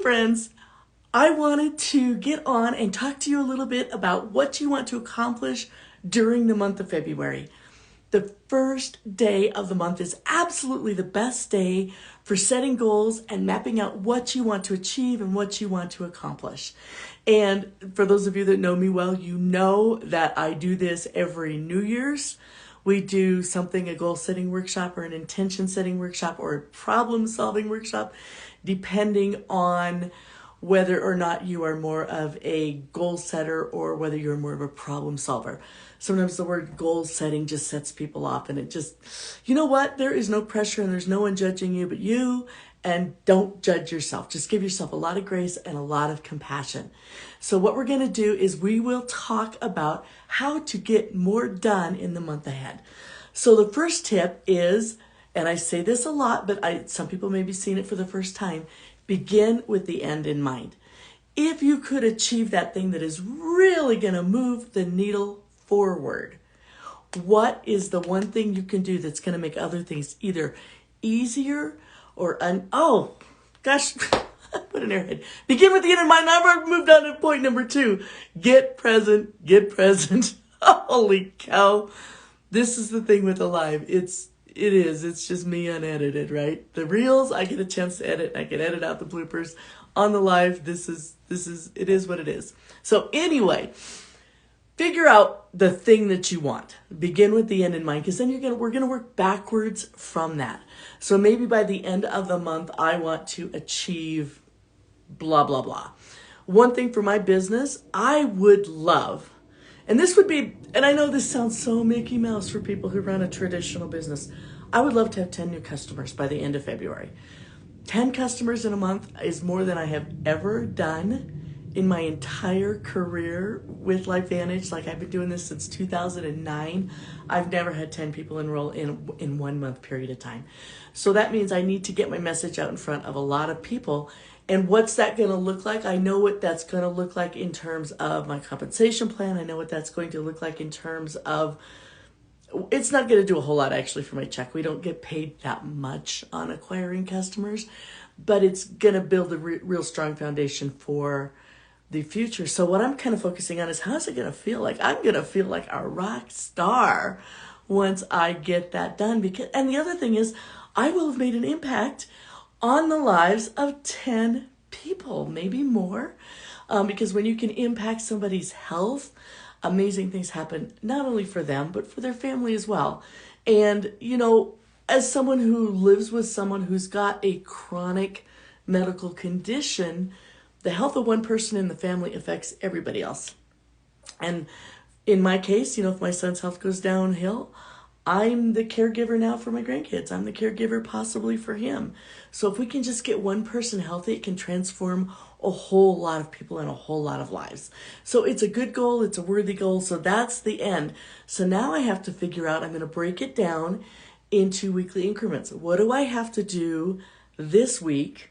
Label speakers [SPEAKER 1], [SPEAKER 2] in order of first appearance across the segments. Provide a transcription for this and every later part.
[SPEAKER 1] friends, I wanted to get on and talk to you a little bit about what you want to accomplish during the month of February. The first day of the month is absolutely the best day for setting goals and mapping out what you want to achieve and what you want to accomplish. And for those of you that know me well, you know that I do this every New Year's. We do something, a goal setting workshop or an intention setting workshop or a problem solving workshop, depending on whether or not you are more of a goal setter or whether you're more of a problem solver. Sometimes the word goal setting just sets people off, and it just, you know what? There is no pressure and there's no one judging you but you, and don't judge yourself. Just give yourself a lot of grace and a lot of compassion. So what we're going to do is we will talk about how to get more done in the month ahead. So the first tip is, and I say this a lot, but some people may be seeing it for the first time, begin with the end in mind. If you could achieve that thing that is really going to move the needle forward, what is the one thing you can do that's going to make other things either easier or oh gosh, what an airhead. Begin with the end in mind. Now I've moved on to point number 2. Get present, get present. Holy cow. This is the thing with the live. It's just me unedited, right? The reels, I get a chance to edit. I can edit out the bloopers. On the live, it is what it is. So anyway, figure out the thing that you want. Begin with the end in mind, because then we're gonna work backwards from that. So maybe by the end of the month, I want to achieve blah, blah, blah. One thing for my business, I would love, and this would be, and I know this sounds so Mickey Mouse for people who run a traditional business, I would love to have 10 new customers by the end of February. 10 customers in a month is more than I have ever done in my entire career with LifeVantage. Like, I've been doing this since 2009. I've never had 10 people enroll in 1 month period of time. So that means I need to get my message out in front of a lot of people. And what's that going to look like? I know what that's going to look like in terms of my compensation plan. I know what that's going to look like in terms of, it's not going to do a whole lot actually for my check. We don't get paid that much on acquiring customers, but it's going to build a real strong foundation for the future. So what I'm kind of focusing on is, how's it going to feel like? I'm going to feel like a rock star once I get that done. And the other thing is, I will have made an impact on the lives of 10 people, maybe more. Because when you can impact somebody's health, amazing things happen, not only for them, but for their family as well. And, you know, as someone who lives with someone who's got a chronic medical condition, the health of one person in the family affects everybody else. And in my case, you know, if my son's health goes downhill, I'm the caregiver now for my grandkids. I'm the caregiver possibly for him. So if we can just get one person healthy, it can transform a whole lot of people and a whole lot of lives. So it's a good goal. It's a worthy goal. So that's the end. So now I have to figure out, I'm going to break it down into weekly increments. What do I have to do this week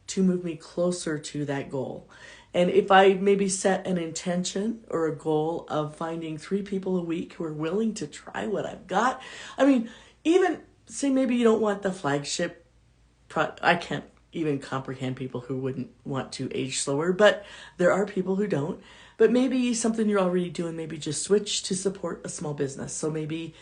[SPEAKER 1] to move me closer to that goal? And if I maybe set an intention or a goal of finding 3 people a week who are willing to try what I've got. I mean, even say maybe you don't want the flagship I can't even comprehend people who wouldn't want to age slower, but there are people who don't. But maybe something you're already doing, maybe just switch to support a small business. So maybe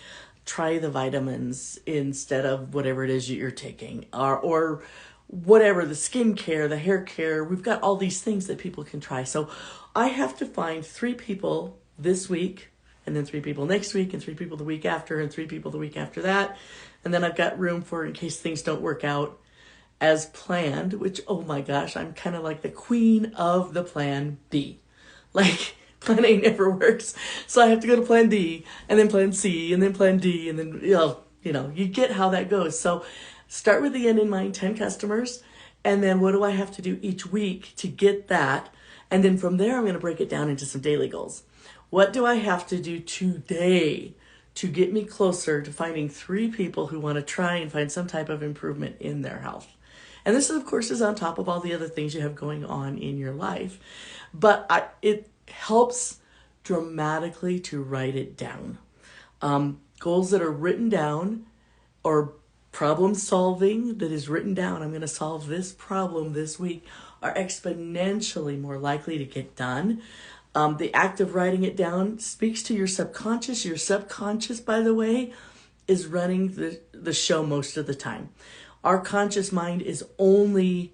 [SPEAKER 1] try the vitamins instead of whatever it is you're taking, or whatever, the skincare, the hair care. We've got all these things that people can try. So I have to find 3 people this week, and then 3 people next week, and 3 people the week after, and 3 people the week after that. And then I've got room for, in case things don't work out as planned, which, oh my gosh, I'm kind of like the queen of the plan B. Like, plan A never works. So I have to go to plan D, and then plan C, and then plan D, and then, you get how that goes. So start with the end in mind, 10 customers, and then what do I have to do each week to get that? And then from there, I'm going to break it down into some daily goals. What do I have to do today to get me closer to finding 3 people who want to try and find some type of improvement in their health? And this, of course, is on top of all the other things you have going on in your life. But it helps dramatically to write it down. Goals that are written down or problem solving that is written down, I'm going to solve this problem this week, are exponentially more likely to get done. The act of writing it down speaks to your subconscious. Your subconscious, by the way, is running the show most of the time. Our conscious mind is only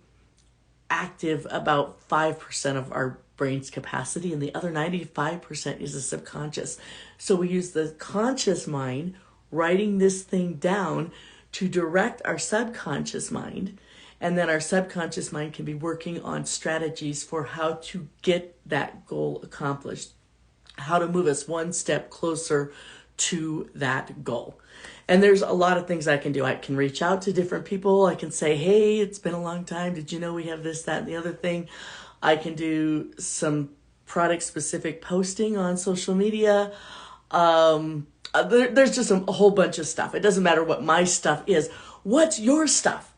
[SPEAKER 1] active about 5% of our brain's capacity, and the other 95% is the subconscious. So we use the conscious mind, writing this thing down, to direct our subconscious mind. And then our subconscious mind can be working on strategies for how to get that goal accomplished, how to move us one step closer to that goal. And there's a lot of things I can do. I can reach out to different people. I can say, hey, it's been a long time. Did you know we have this, that, and the other thing? I can do some product specific posting on social media. There's just a whole bunch of stuff. It doesn't matter what my stuff is. What's your stuff?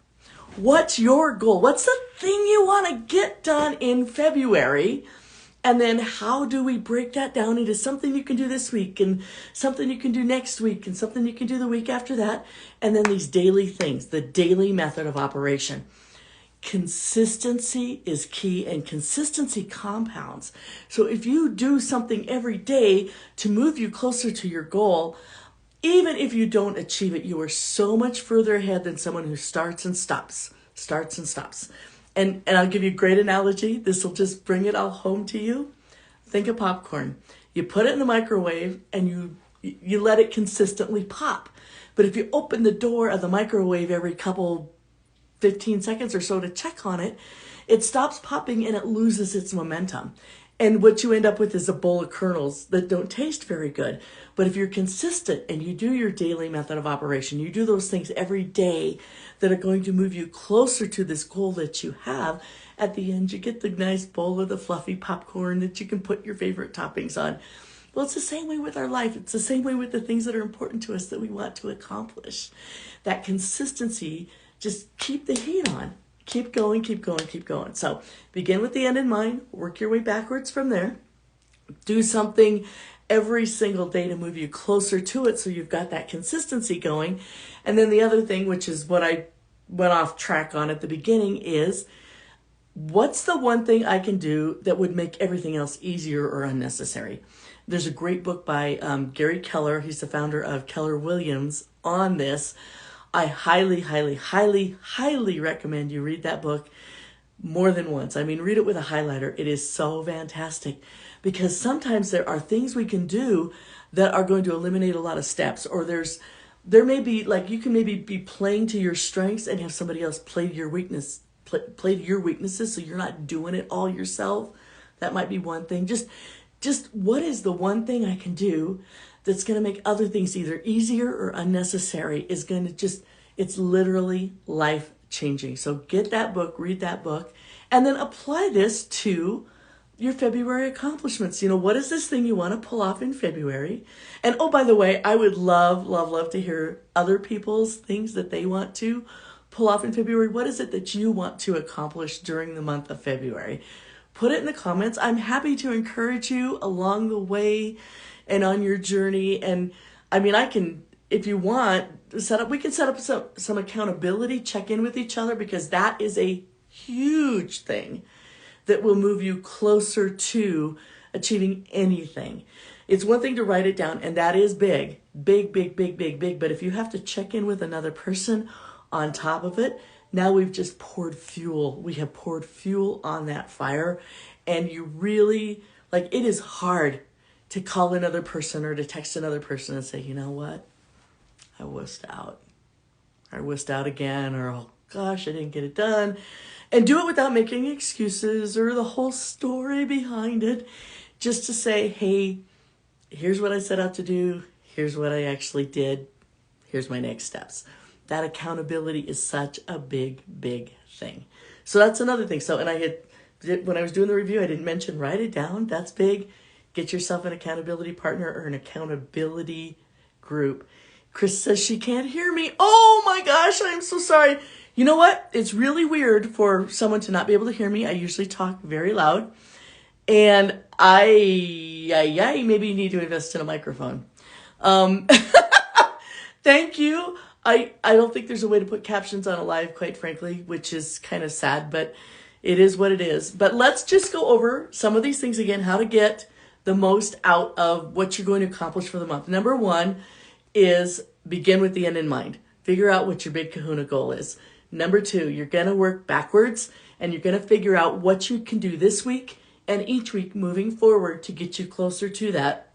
[SPEAKER 1] What's your goal? What's the thing you want to get done in February? And then how do we break that down into something you can do this week and something you can do next week and something you can do the week after that? And then these daily things, the daily method of operation. Consistency is key, and consistency compounds. So if you do something every day to move you closer to your goal, even if you don't achieve it, you are so much further ahead than someone who starts and stops. And I'll give you a great analogy. This will just bring it all home to you. Think of popcorn. You put it in the microwave and you let it consistently pop. But if you open the door of the microwave every 15 seconds or so to check on it, it stops popping and it loses its momentum. And what you end up with is a bowl of kernels that don't taste very good. But if you're consistent and you do your daily method of operation, you do those things every day that are going to move you closer to this goal that you have, at the end you get the nice bowl of the fluffy popcorn that you can put your favorite toppings on. Well, it's the same way with our life. It's the same way with the things that are important to us that we want to accomplish. That consistency, just keep the heat on. Keep going, keep going, keep going. So begin with the end in mind, work your way backwards from there. Do something every single day to move you closer to it so you've got that consistency going. And then the other thing, which is what I went off track on at the beginning, is what's the one thing I can do that would make everything else easier or unnecessary? There's a great book by Gary Keller. He's the founder of Keller Williams on this. I highly, highly, highly, highly recommend you read that book more than once. I mean, read it with a highlighter. It is so fantastic because sometimes there are things we can do that are going to eliminate a lot of steps, or there may be, like, you can maybe be playing to your strengths and have somebody else play to your play to your weaknesses, so you're not doing it all yourself. That might be one thing. Just what is the one thing I can do that's going to make other things either easier or unnecessary, is going to just, it's literally life-changing. So get that book, read that book, and then apply this to your February accomplishments. You know, what is this thing you want to pull off in February? And oh, by the way, I would love, love, love to hear other people's things that they want to pull off in February. What is it that you want to accomplish during the month of February? Put it in the comments. I'm happy to encourage you along the way and on your journey. And I mean, I can, if you want, we can set up some accountability, check in with each other, because that is a huge thing that will move you closer to achieving anything. It's one thing to write it down, and that is big, big, big, big, big, big. But if you have to check in with another person on top of it, now we've just poured fuel. We have poured fuel on that fire. And you really, like, it is hard to call another person or to text another person and say, you know what? I wussed out. I wussed out again, or, oh gosh, I didn't get it done. And do it without making excuses or the whole story behind it. Just to say, hey, here's what I set out to do. Here's what I actually did. Here's my next steps. That accountability is such a big, big thing. So that's another thing. So, and when I was doing the review, I didn't mention write it down. That's big. Get yourself an accountability partner or an accountability group. Chris says she can't hear me. Oh my gosh, I'm so sorry. You know what? It's really weird for someone to not be able to hear me. I usually talk very loud. And I maybe need to invest in a microphone. Thank you. I don't think there's a way to put captions on a live, quite frankly, which is kind of sad, but it is what it is. But let's just go over some of these things again, how to get the most out of what you're going to accomplish for the month. Number one is begin with the end in mind. Figure out what your big kahuna goal is. Number two, you're going to work backwards and you're going to figure out what you can do this week and each week moving forward to get you closer to that.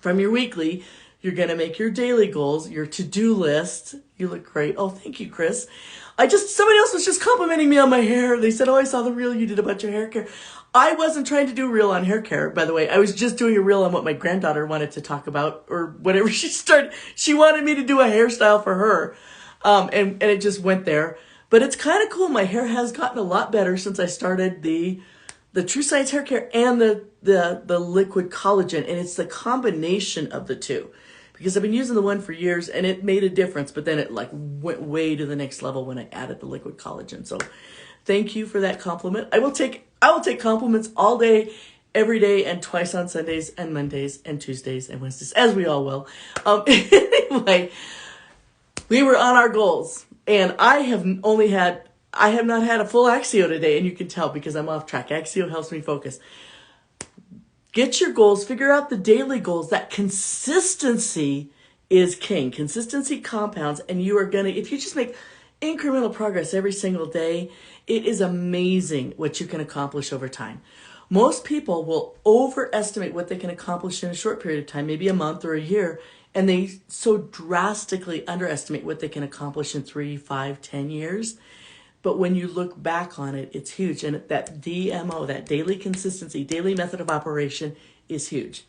[SPEAKER 1] From your weekly, you're going to make your daily goals, your to-do list. You look great. Oh, thank you, Chris. Somebody else was just complimenting me on my hair. They said, oh, I saw the reel you did about your hair care. I wasn't trying to do a reel on hair care, by the way. I was just doing a reel on what my granddaughter wanted to talk about or whatever she started. She wanted me to do a hairstyle for her. And it just went there. But it's kind of cool. My hair has gotten a lot better since I started the True Science hair care and the liquid collagen. And it's the combination of the two. Because I've been using the one for years and it made a difference, but then it like went way to the next level when I added the liquid collagen. So thank you for that compliment. I will take compliments all day, every day, and twice on Sundays and Mondays and Tuesdays and Wednesdays, as we all will. Anyway, we were on our goals and I have not had a full Axio today, and you can tell because I'm off track. Axio helps me focus. Get your goals, figure out the daily goals. That consistency is king. Consistency compounds, and you are going to, if you just make incremental progress every single day, it is amazing what you can accomplish over time. Most people will overestimate what they can accomplish in a short period of time, maybe a month or a year, and they so drastically underestimate what they can accomplish in 3, 5, 10 years. But when you look back on it, it's huge. And that DMO, that daily consistency, daily method of operation is huge.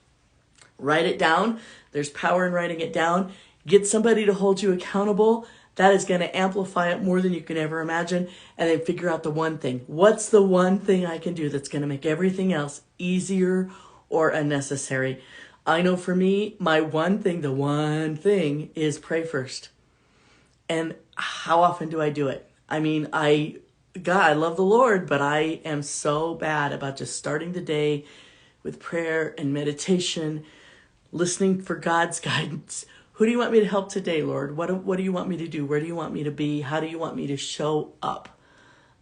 [SPEAKER 1] Write it down. There's power in writing it down. Get somebody to hold you accountable. That is going to amplify it more than you can ever imagine. And then figure out the one thing. What's the one thing I can do that's going to make everything else easier or unnecessary? I know for me, the one thing is pray first. And how often do I do it? I mean, I love the Lord, but I am so bad about just starting the day with prayer and meditation, listening for God's guidance. Who do you want me to help today, Lord? What do you want me to do? Where do you want me to be? How do you want me to show up?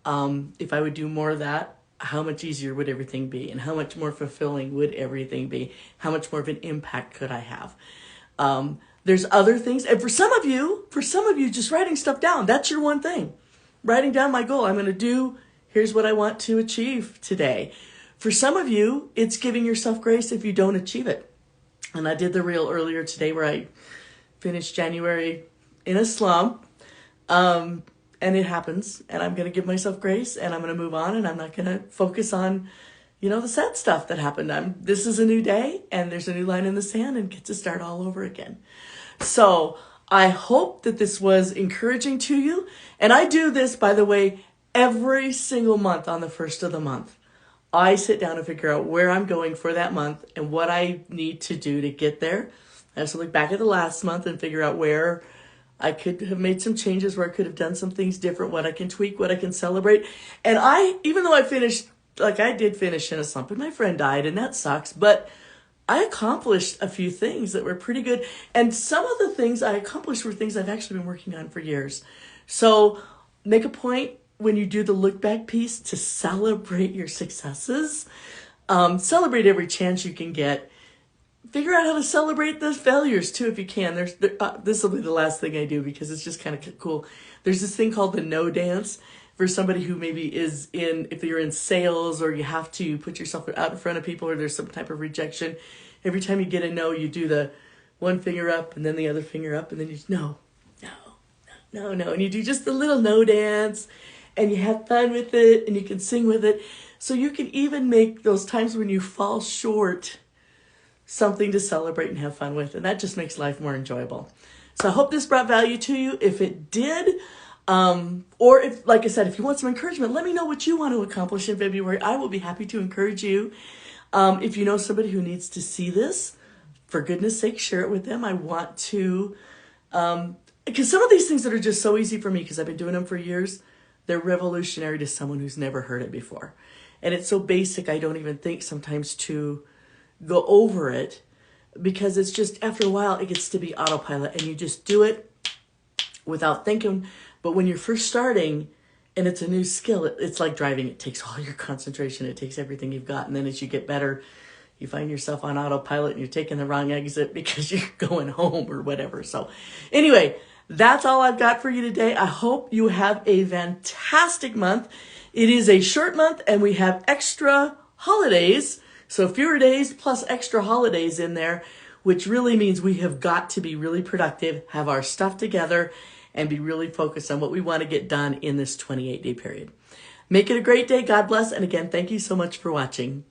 [SPEAKER 1] If I would do more of that, how much easier would everything be? And how much more fulfilling would everything be? How much more of an impact could I have? There's other things. And for some of you, just writing stuff down, that's your one thing. Writing down my goal. Here's what I want to achieve today. For some of you, it's giving yourself grace if you don't achieve it. And I did the reel earlier today where I finished January in a slump. And it happens. And I'm going to give myself grace and I'm going to move on and I'm not going to focus on, the sad stuff that happened. This is a new day and there's a new line in the sand and get to start all over again. So I hope that this was encouraging to you. And I do this, by the way, every single month on the first of the month. I sit down and figure out where I'm going for that month and what I need to do to get there. I also look back at the last month and figure out where I could have made some changes, where I could have done some things different, what I can tweak, what I can celebrate. And even though I did finish in a slump and my friend died and that sucks, but I accomplished a few things that were pretty good. And some of the things I accomplished were things I've actually been working on for years. So make a point when you do the look back piece to celebrate your successes. Celebrate every chance you can get. Figure out how to celebrate the failures too if you can. This will be the last thing I do because it's just kind of cool. There's this thing called the no dance for somebody who maybe if you're in sales or you have to put yourself out in front of people or there's some type of rejection. Every time you get a no, you do the one finger up and then the other finger up and then you no. And you do just the little no dance and you have fun with it and you can sing with it. So you can even make those times when you fall short something to celebrate and have fun with. And that just makes life more enjoyable. So I hope this brought value to you. If it did, or if, like I said, if you want some encouragement, let me know what you want to accomplish in February. I will be happy to encourage you. If you know somebody who needs to see this, for goodness sake, share it with them. I want to, because some of these things that are just so easy for me, because I've been doing them for years, they're revolutionary to someone who's never heard it before. And it's so basic, I don't even think sometimes to go over it, because it's just, after a while, it gets to be autopilot, and you just do it without thinking. But when you're first starting and it's a new skill, it's like driving. It takes all your concentration. It takes everything you've got. And then as you get better, you find yourself on autopilot and you're taking the wrong exit because you're going home or whatever. So anyway, that's all I've got for you today. I hope you have a fantastic month. It is a short month and we have extra holidays. So fewer days plus extra holidays in there, which really means we have got to be really productive, have our stuff together, and be really focused on what we want to get done in this 28-day period. Make it a great day. God bless. And again, thank you so much for watching.